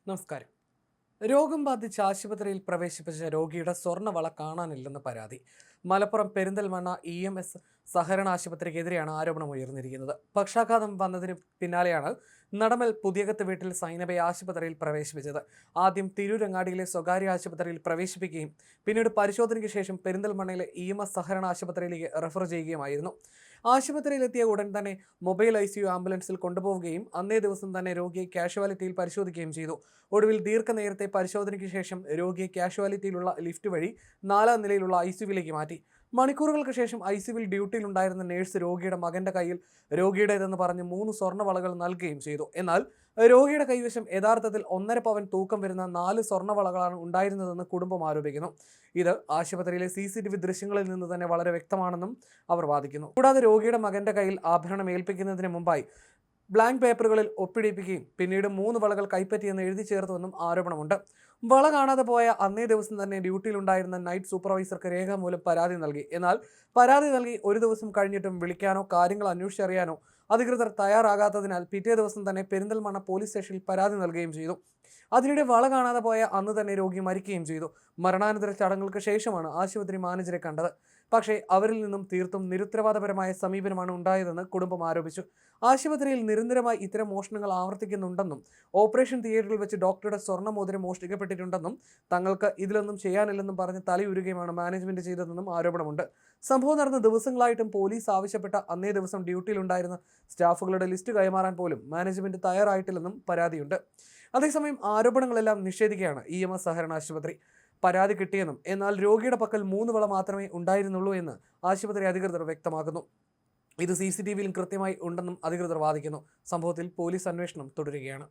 നമസ്കാരം. രോഗം ബാധിച്ച് ആശുപത്രിയിൽ പ്രവേശിപ്പിച്ച രോഗിയുടെ സ്വർണ്ണവള കാണാനില്ലെന്ന് പരാതി. മലപ്പുറം പെരിന്തൽമണ്ണ EMS സഹകരണ ആശുപത്രിക്കെതിരെയാണ് ആരോപണം ഉയർന്നിരിക്കുന്നത്. പക്ഷാഘാതം വന്നതിന് പിന്നാലെയാണ് നടമൽ പുതിയകത്ത് വീട്ടിൽ സൈനബയെ ആശുപത്രിയിൽ പ്രവേശിപ്പിച്ചത്. ആദ്യം തിരൂരങ്ങാടിയിലെ സ്വകാര്യ ആശുപത്രിയിൽ പ്രവേശിപ്പിക്കുകയും പിന്നീട് പരിശോധനയ്ക്ക് ശേഷം പെരിന്തൽമണ്ണയിലെ EMS സഹകരണ ആശുപത്രിയിലേക്ക് റെഫർ ചെയ്യുകയുമായിരുന്നു. ആശുപത്രിയിലെത്തിയ ഉടൻ തന്നെ മൊബൈൽ ICU ആംബുലൻസിൽ കൊണ്ടുപോവുകയും അന്നേ ദിവസം തന്നെ രോഗിയെ കാഷ്വാലിറ്റിയിൽ പരിശോധിക്കുകയും ചെയ്തു. ഒടുവിൽ ദീർഘനേരത്തെ പരിശോധനയ്ക്ക് ശേഷം രോഗിയെ കാഷ്വാലിറ്റിയിലുള്ള ലിഫ്റ്റ് വഴി 4ാം നിലയിലുള്ള ICUവിലേക്ക് മാറ്റി. മണിക്കൂറുകൾക്ക് ശേഷം ICUവിൽ ഡ്യൂട്ടിയിലുണ്ടായിരുന്ന നേഴ്സ് രോഗിയുടെ മകന്റെ കയ്യിൽ രോഗിയുടേതെന്ന് പറഞ്ഞ് 3 സ്വർണ്ണവളകൾ നൽകുകയും ചെയ്തു. എന്നാൽ രോഗിയുടെ കൈവശം യഥാർത്ഥത്തിൽ 1.5 പവൻ തൂക്കം വരുന്ന 4 സ്വർണ്ണവളകളാണ് ഉണ്ടായിരുന്നതെന്ന് കുടുംബം ആരോപിക്കുന്നു. ഇത് ആശുപത്രിയിലെ CCTV ദൃശ്യങ്ങളിൽ നിന്ന് തന്നെ വളരെ വ്യക്തമാണെന്നും അവർ വാദിക്കുന്നു. കൂടാതെ രോഗിയുടെ മകന്റെ കയ്യിൽ ആഭരണം ഏൽപ്പിക്കുന്നതിന് മുമ്പായി ബ്ലാങ്ക് പേപ്പറുകളിൽ ഒപ്പിടിപ്പിക്കുകയും പിന്നീട് 3 വളകൾ കൈപ്പറ്റിയെന്ന് എഴുതി ചേർത്തുവെന്നും ആരോപണമുണ്ട്. വള കാണാതെ പോയ അന്നേ ദിവസം തന്നെ ഡ്യൂട്ടിയിലുണ്ടായിരുന്ന നൈറ്റ് സൂപ്പർവൈസർക്ക് രേഖാമൂലം പരാതി നൽകി. എന്നാൽ പരാതി നൽകി ഒരു ദിവസം കഴിഞ്ഞിട്ടും വിളിക്കാനോ കാര്യങ്ങൾ അന്വേഷിച്ചറിയാനോ അധികൃതർ തയ്യാറാകാത്തതിനാൽ പിറ്റേ ദിവസം തന്നെ പെരിന്തൽമണ്ണ പോലീസ് സ്റ്റേഷനിൽ പരാതി നൽകുകയും ചെയ്തു. അതിനിടെ വള കാണാതെ പോയ അന്ന് തന്നെ രോഗി മരിക്കുകയും ചെയ്തു. മരണാനന്തര ചടങ്ങുകൾക്ക് ശേഷമാണ് ആശുപത്രി മാനേജരെ കണ്ടത്. പക്ഷേ അവരിൽ നിന്നും തീർത്തും നിരുത്തരവാദപരമായ സമീപനമാണ് ഉണ്ടായതെന്ന് കുടുംബം ആരോപിച്ചു. ആശുപത്രിയിൽ നിരന്തരമായി ഇത്തരം മോഷണങ്ങൾ ആവർത്തിക്കുന്നുണ്ടെന്നും ഓപ്പറേഷൻ തിയേറ്ററിൽ വെച്ച് ഡോക്ടറുടെ സ്വർണ്ണമോതിരം മോഷ്ടിക്കപ്പെട്ടിട്ടുണ്ടെന്നും തങ്ങൾക്ക് ഇതിലൊന്നും ചെയ്യാനില്ലെന്നും പറഞ്ഞ് തലയുരുകയുമാണ് മാനേജ്മെന്റ് ചെയ്തതെന്നും ആരോപണമുണ്ട്. സംഭവം നടന്ന ദിവസങ്ങളായിട്ടും പോലീസ് ആവശ്യപ്പെട്ട അന്നേ ദിവസം ഡ്യൂട്ടിയിലുണ്ടായിരുന്ന സ്റ്റാഫുകളുടെ ലിസ്റ്റ് കൈമാറാൻ പോലും മാനേജ്മെന്റ് തയ്യാറായിട്ടില്ലെന്നും പരാതിയുണ്ട്. അതേസമയം ആരോപണങ്ങളെല്ലാം നിഷേധിക്കുകയാണ് EMS സഹകരണ ആശുപത്രി. പരാതി കിട്ടിയെന്നും എന്നാൽ രോഗിയുടെ പക്കൽ 3 വള മാത്രമേ ഉണ്ടായിരുന്നുള്ളൂ എന്ന് ആശുപത്രി അധികൃതർ വ്യക്തമാക്കുന്നു. ഇത് CCTVയിലും കൃത്യമായി ഉണ്ടെന്നും അധികൃതർ വാദിക്കുന്നു. സംഭവത്തിൽ പോലീസ് അന്വേഷണം തുടരുകയാണ്.